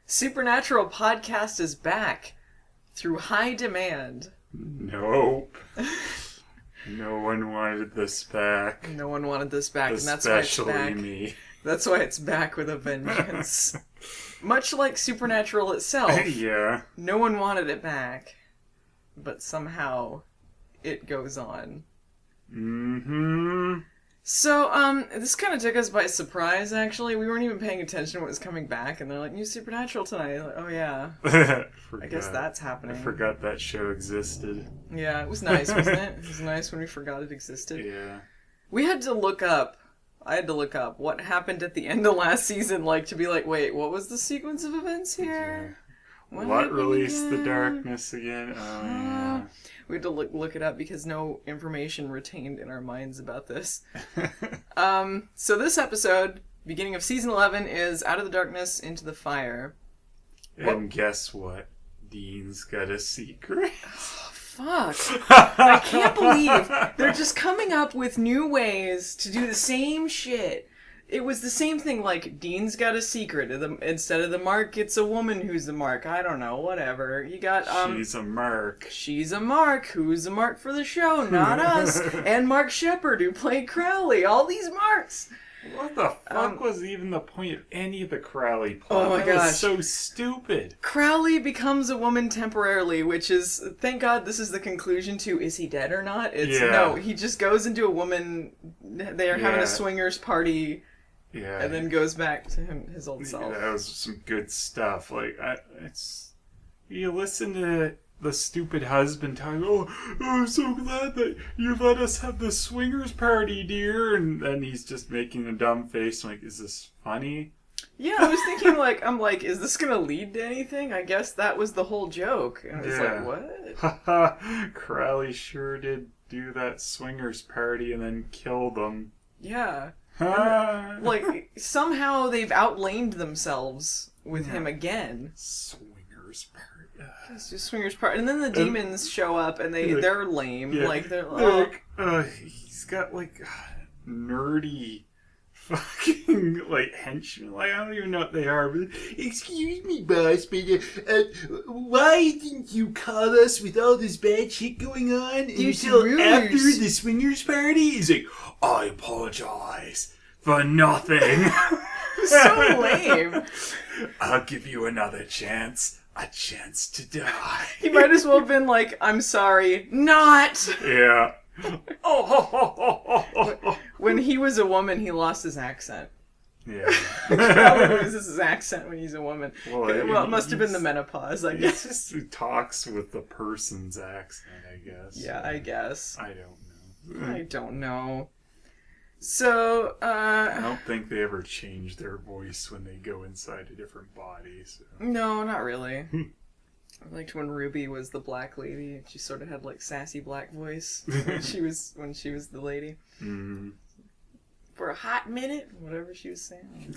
Supernatural Podcast is back through high demand. Nope. No one wanted this back. No one wanted this back, Especially and that's why it's back. Me. That's why it's back with a vengeance. Much like Supernatural itself. Yeah. No one wanted it back. But somehow it goes on. Mm-hmm. So, this kind of took us by surprise, actually. We weren't even paying attention to what was coming back, and they're like, new Supernatural tonight. Like, oh, yeah. I guess that's happening. I forgot that show existed. Yeah, it was nice, wasn't it? It was nice when we forgot it existed. Yeah. We had to look up, I had to look up what happened at the end of last season, like, to be like, wait, what was the sequence of events here? Yeah. What released the darkness again? Oh, yeah. We had to look it up because no information retained in our minds about this. So this episode, beginning of season 11, is Out of the Darkness into the Fire. And guess what? Dean's got a secret. Oh, fuck. I can't believe they're just coming up with new ways to do the same shit. It was the same thing, like, Dean's got a secret. Instead of the mark, it's a woman who's the mark. I don't know, whatever. You got, She's a mark. She's a mark. Who's the mark for the show? Not us. And Mark Shepard, who played Crowley. All these marks. What the fuck was even the point of any of the Crowley plot? Oh my that gosh. was so stupid. Crowley becomes a woman temporarily, which is, thank God this is the conclusion to, is he dead or not? No, he just goes into a woman, they're having a swingers party. Yeah, and then goes back to his old self. That was some good stuff. Like, you listen to the stupid husband talking, oh, I'm so glad that you let us have the swingers party, dear. And then he's just making a dumb face. I'm like, is this funny? Yeah, I was thinking, I'm like, is this going to lead to anything? I guess that was the whole joke. And I was like, what? Haha, Crowley sure did do that swingers party and then kill them. Yeah. Like, somehow they've outlaned themselves with him again. Swingers party. It's just swingers party. And then the demons show up and they're lame. Yeah. Like, they're he's got, nerdy fucking, henchmen. I don't even know what they are. But, excuse me, boss, but why didn't you call us with all this bad shit going on until after the swingers party? He's like, I apologize for nothing. So lame. I'll give you another chance. A chance to die. He might as well have been like, I'm sorry, not. Yeah. When he was a woman, he lost his accent. Yeah. Crowley loses his accent when he's a woman. Well, it must have been the menopause, I guess. He just talks with the person's accent, I guess. Yeah, I guess. I don't know. So, I don't think they ever change their voice when they go inside a different body. So. No, not really. I liked when Ruby was the black lady. She sort of had sassy black voice when she was the lady. Mm. For a hot minute, whatever she was saying.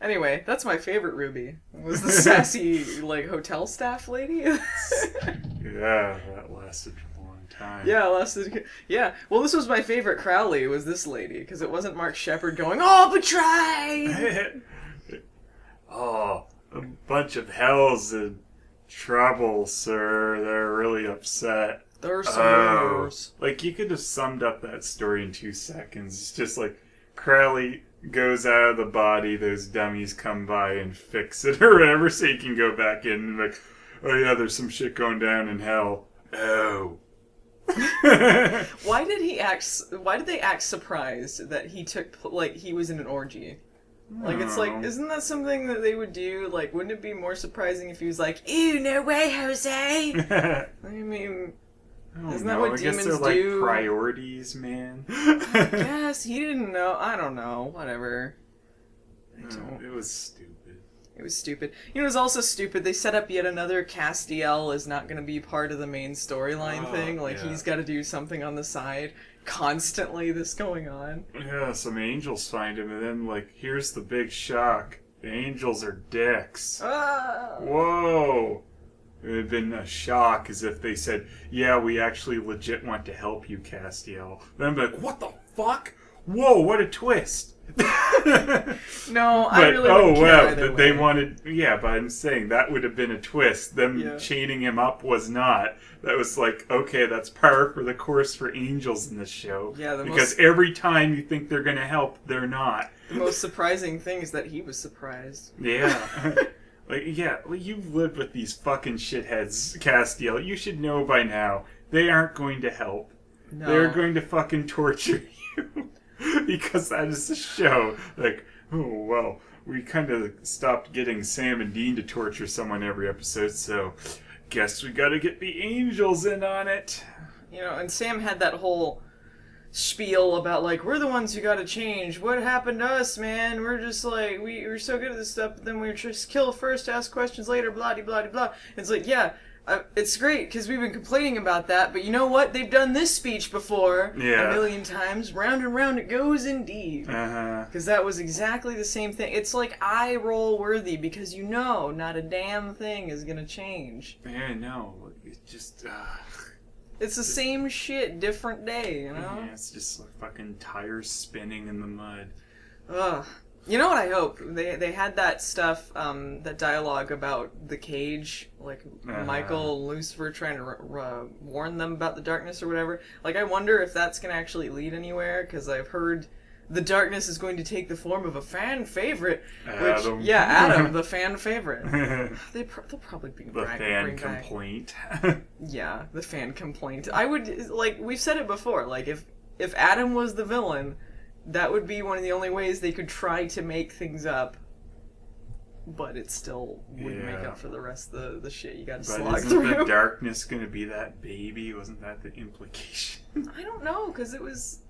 Anyway, that's my favorite Ruby. Was the sassy hotel staff lady? Yeah, that lasted a long time. Yeah, well, this was my favorite Crowley, was this lady, because it wasn't Mark Shepard going, oh, betray! Oh, a bunch of hells in trouble, sir. They're really upset. They're sirs. You could have summed up that story in 2 seconds. It's just Crowley goes out of the body, those dummies come by and fix it or whatever, so he can go back in and oh yeah, there's some shit going down in hell. Oh. Why did they act surprised that he took, he was in an orgy? Isn't that something that they would do? Wouldn't it be more surprising if he was like, ew, no way, Jose? I mean, isn't that what demons do? I guess they're priorities, man. Yes, he didn't know. I don't know. Whatever. It was stupid. It was stupid. It was also stupid. They set up yet another Castiel is not going to be part of the main storyline thing. He's got to do something on the side. Constantly this going on. Yeah, some angels find him, and then, here's the big shock. The angels are dicks. Whoa! It would have been a shock as if they said, yeah, we actually legit want to help you, Castiel. Then I'd be like, what the fuck? Whoa, what a twist. No, I really wouldn't care either they way. wanted... Yeah, but I'm saying that would have been a twist. Them chaining him up was not. That was like, okay, that's par for the course for angels in this show. Yeah, because every time you think they're going to help, they're not. The most surprising thing is that he was surprised. Yeah. You've lived with these fucking shitheads, Castiel. You should know by now. They aren't going to help. No. They're going to fucking torture you. Because that is the show. Like, oh, well, we kind of stopped getting Sam and Dean to torture someone every episode, so guess we gotta get the angels in on it. You know, and Sam had that whole spiel about, like, we're the ones who gotta change. What happened to us, man? We're just, like, we're so good at this stuff, but then we just kill first, ask questions later, blah-de-blah-de-blah. It's like, yeah, it's great, because we've been complaining about that, but you know what? They've done this speech before a million times. Round and round it goes indeed. Because that was exactly the same thing. It's like eye-roll worthy, because you know not a damn thing is going to change. Yeah, no. It's just... It's the same shit, different day, you know? Yeah, it's just like fucking tires spinning in the mud. Ugh. You know what I hope? They had that stuff, that dialogue about the cage, like Michael and Lucifer trying to warn them about the darkness or whatever. Like, I wonder if that's going to actually lead anywhere, because I've heard the darkness is going to take the form of a fan favorite. Adam. Adam, the fan favorite. They'll probably bring the fan back. complaint. Yeah, the fan complaint. I would, like, we've said it before, like, if Adam was the villain, that would be one of the only ways they could try to make things up. But it still wouldn't make up for the rest of the shit you gotta slog through. But isn't the darkness gonna be that baby? Wasn't that the implication? I don't know, because it was...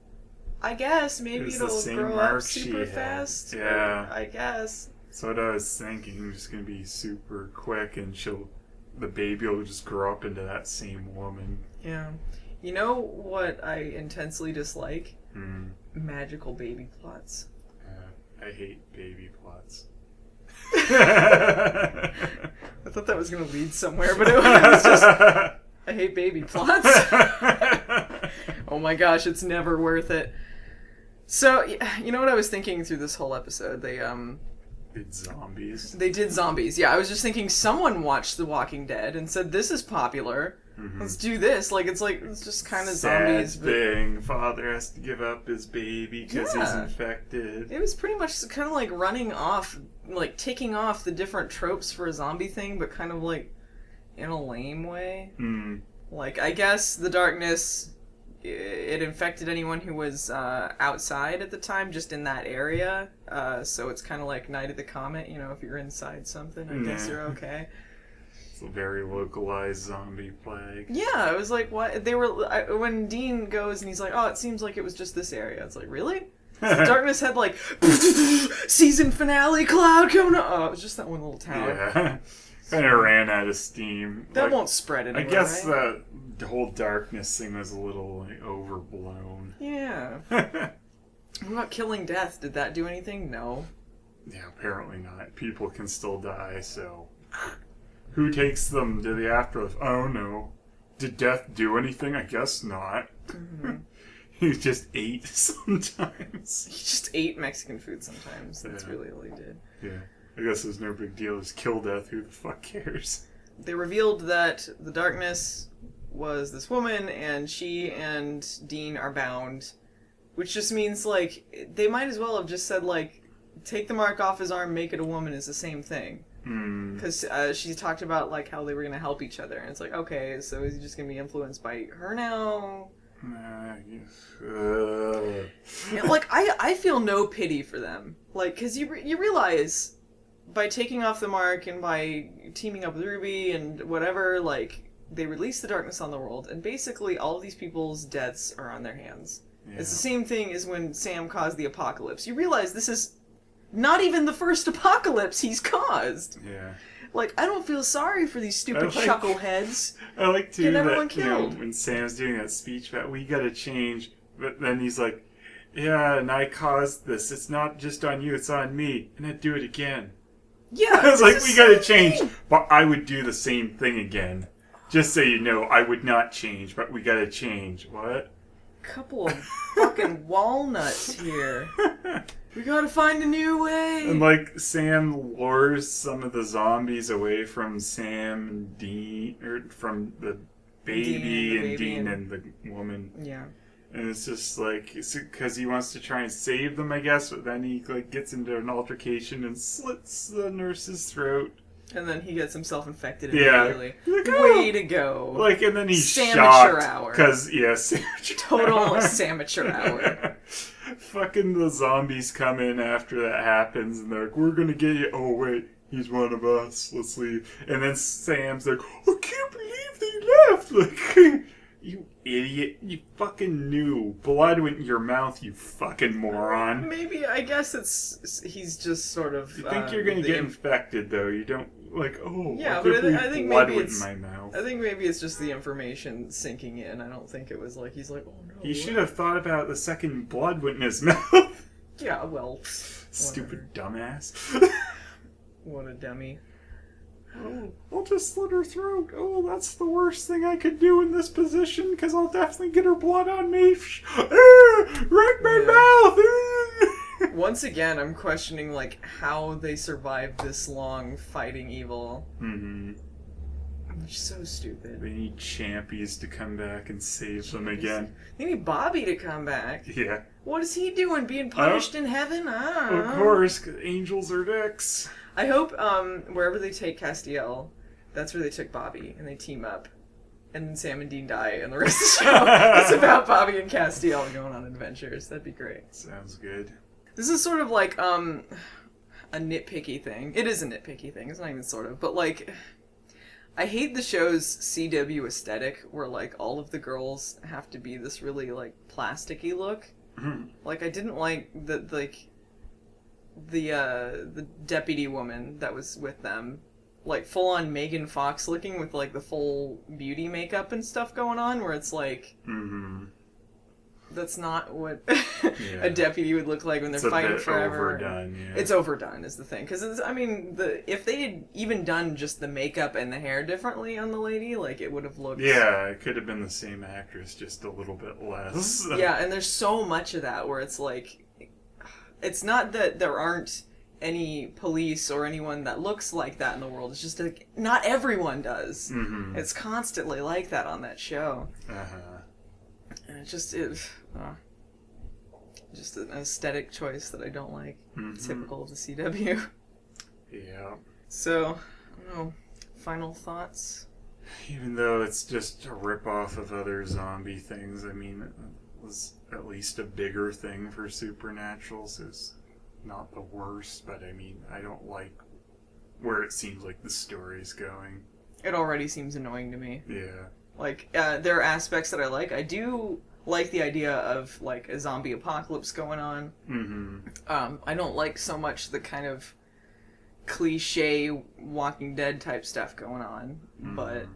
I guess maybe it'll grow up super fast. Yeah. I guess. That's what I was thinking. It's gonna be super quick, and the baby will just grow up into that same woman. Yeah. You know what I intensely dislike? Magical baby plots. I hate baby plots. I thought that was going to lead somewhere, but it was just... I hate baby plots. Oh my gosh, it's never worth it. So, you know what I was thinking through this whole episode? They did zombies. They did zombies, yeah. I was just thinking someone watched The Walking Dead and said, this is popular. Let's do this. Like, it's just kind of zombies. Sad thing. Father has to give up his baby because he's infected. It was pretty much kind of like running off, like ticking off the different tropes for a zombie thing, but kind of like in a lame way. Like, I guess the darkness, it infected anyone who was outside at the time, just in that area. So it's kind of like Night of the Comet, you know, if you're inside something, I guess you're okay. A very localized zombie plague. Yeah, it was like, what? They were, when Dean goes and he's like, oh, it seems like it was just this area. It's like, really? The darkness had like, season finale cloud coming up. Oh, it was just that one little town. Yeah. Kind of ran out of steam. That won't spread anywhere, I guess right? the whole darkness thing was a little overblown. Yeah. What about Killing Death? Did that do anything? No. Yeah, apparently not. People can still die, so... Who takes them to the afterlife? Oh no. Did death do anything? I guess not. He just ate sometimes. He just ate Mexican food sometimes. That's really all he did. Yeah. I guess there's no big deal. Just kill death. Who the fuck cares? They revealed that the darkness was this woman, and she and Dean are bound. Which just means, like, they might as well have just said, like, take the mark off his arm, make it a woman is the same thing. Because she talked about, like, how they were going to help each other. And it's like, okay, so is he just going to be influenced by her now? Yeah, like, I feel no pity for them. Like, because you realize, by taking off the mark and by teaming up with Ruby and whatever, like, they release the darkness on the world. And basically, all of these people's deaths are on their hands. Yeah. It's the same thing as when Sam caused the apocalypse. You realize this is... not even the first apocalypse he's caused. Yeah. Like, I don't feel sorry for these stupid chuckleheads. I like to that, you know, when Sam's doing that speech about we gotta change, but then he's like, yeah, and I caused this. It's not just on you, it's on me. And I'd do it again. Yeah. I was like, we gotta change. But I would do the same thing again. Just so you know, I would not change, but we gotta change. What? Couple of fucking walnuts here. We gotta find a new way. And like Sam lures some of the zombies away from Sam and Dean, or from the baby Dean and the woman. Yeah. And it's just like, because he wants to try and save them, I guess, but then he like gets into an altercation and slits the nurse's throat. And then he gets himself infected immediately. Yeah. Like, way to go. Like, and then he's Samature shocked. hour. Because, yeah, Samature Total hour. Samature hour. Fucking the zombies come in after that happens, and they're like, we're gonna get you. Oh, wait, he's one of us. Let's leave. And then Sam's like, I can't believe they left. Like, you idiot. You fucking knew. Blood went in your mouth, you fucking moron. Maybe, I guess he's just sort of... You think you're gonna get infected, though. You don't, like, oh, yeah, but I think blood maybe went it's... in my mouth. I think maybe it's just the information sinking in. I don't think it was like, he's like, oh no. He should have thought about the second blood went in his mouth. Yeah, well... Stupid dumbass. What a dummy. Oh, I'll just slit her throat. Oh, that's the worst thing I could do in this position, because I'll definitely get her blood on me. Right my mouth! Once again, I'm questioning, like, how they survived this long fighting evil. Mm-hmm. Which is so stupid. They need champions to come back and save them again. They need Bobby to come back. Yeah. What is he doing? Being punished in heaven? I don't know. Of course, 'cause angels are dicks. I hope wherever they take Castiel, that's where they took Bobby, and they team up. And then Sam and Dean die, and the rest of the show is about Bobby and Castiel going on adventures. That'd be great. Sounds good. This is sort of like a nitpicky thing. It is a nitpicky thing. It's not even sort of, but like, I hate the show's CW aesthetic, where like all of the girls have to be this really like plasticky look. Mm-hmm. Like, I didn't like the deputy woman that was with them, like full on Megan Fox looking with like the full beauty makeup and stuff going on, where it's like, that's not what a deputy would look like when they're fighting forever. Overdone, yeah. It's overdone is the thing, because I mean, if they had even done just the makeup and the hair differently on the lady, like it would have looked. Yeah, it could have been the same actress, just a little bit less. Yeah, and there's so much of that where it's like, it's not that there aren't any police or anyone that looks like that in the world. It's just like not everyone does. Mm-hmm. It's constantly like that on that show. And it just is just an aesthetic choice that I don't like. Typical of the CW. Yeah. So, I don't know. Final thoughts? Even though it's just a rip-off of other zombie things, I mean, it was at least a bigger thing for Supernatural, so it's not the worst, but I mean, I don't like where it seems like the story's going. It already seems annoying to me. Yeah. Like, there are aspects that I like. I do like the idea of, like, a zombie apocalypse going on. Mm-hmm. I don't like so much the kind of cliche Walking Dead type stuff going on. Mm-hmm. But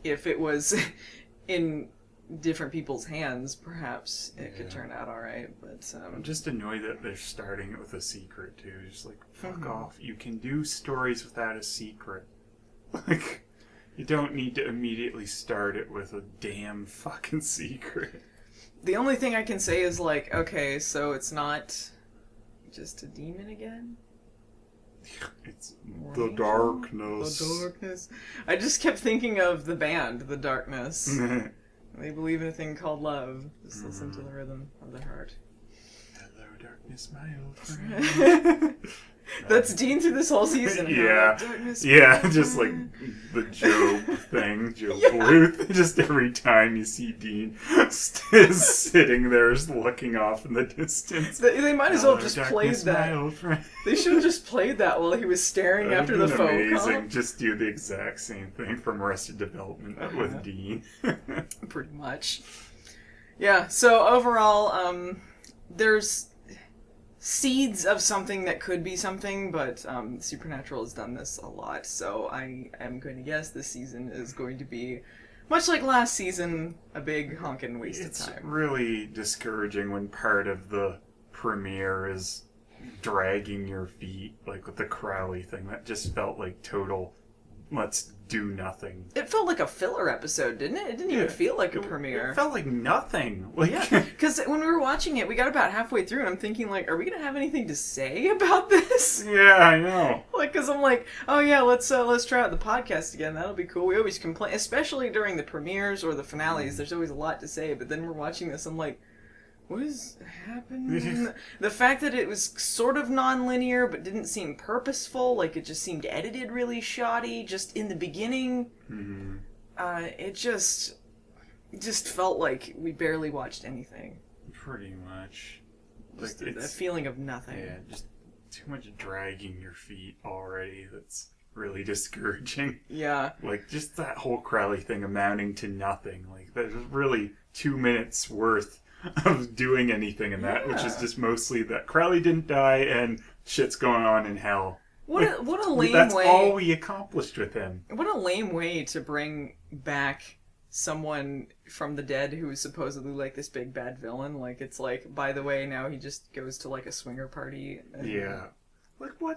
if it was in different people's hands, perhaps it could turn out alright. But I'm just annoyed that they're starting it with a secret, too. Just like, fuck off. You can do stories without a secret. Like... You don't need to immediately start it with a damn fucking secret. The only thing I can say is like, okay, so it's not just a demon again? It's the darkness. The darkness. I just kept thinking of the band, The Darkness. They believe in a thing called love. Just listen to the rhythm of their heart. Hello, darkness, my old friend. That's Dean through this whole season. Yeah. Yeah, just like the Job thing, Job Bluth. Just every time you see Dean sitting there looking off in the distance. They might as well just played that. They should have just played that while he was staring after the phone amazing. call. Just do the exact same thing from Arrested Development with Dean. Pretty much. Yeah, so overall, there's seeds of something that could be something, but Supernatural has done this a lot, so I am going to guess this season is going to be, much like last season, a big honkin' waste of time. It's really discouraging when part of the premiere is dragging your feet, like with the Crowley thing. That just felt like total let's do nothing. It felt like a filler episode, didn't it? It didn't even feel like a premiere. It felt like nothing. Like, yeah, because when we were watching it, we got about halfway through, and I'm thinking, like, are we gonna have anything to say about this? Yeah, I know. Like, because I'm like, oh yeah, let's try out the podcast again. That'll be cool. We always complain, especially during the premieres or the finales. There's always a lot to say, but then we're watching this, I'm like, what is happening? The fact that it was sort of non-linear, but didn't seem purposeful, like it just seemed edited really shoddy, just in the beginning. Mm-hmm. It just felt like we barely watched anything. Pretty much. Just a feeling of nothing. Yeah, just too much dragging your feet already. That's really discouraging. Yeah. Like, just that whole Crowley thing amounting to nothing. Like, there's really 2 minutes worth of doing anything in that, which is just mostly that Crowley didn't die and shit's going on in hell. What a lame way. That's all we accomplished with him. What a lame way to bring back someone from the dead who is supposedly like this big bad villain. Like, it's like, by the way, now he just goes to like a swinger party. Yeah. Like, why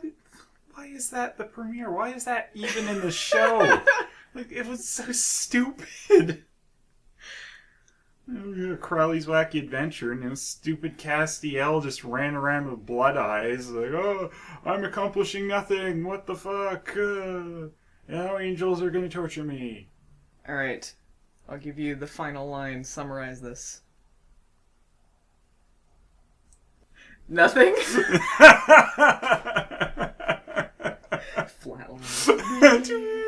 is that the premiere? Why is that even in the show? Like, it was so stupid. Crowley's Wacky Adventure, and stupid Castiel just ran around with blood eyes, like, oh, I'm accomplishing nothing, what the fuck, now angels are gonna torture me. Alright, I'll give you the final line, summarize this. Nothing? Flatline.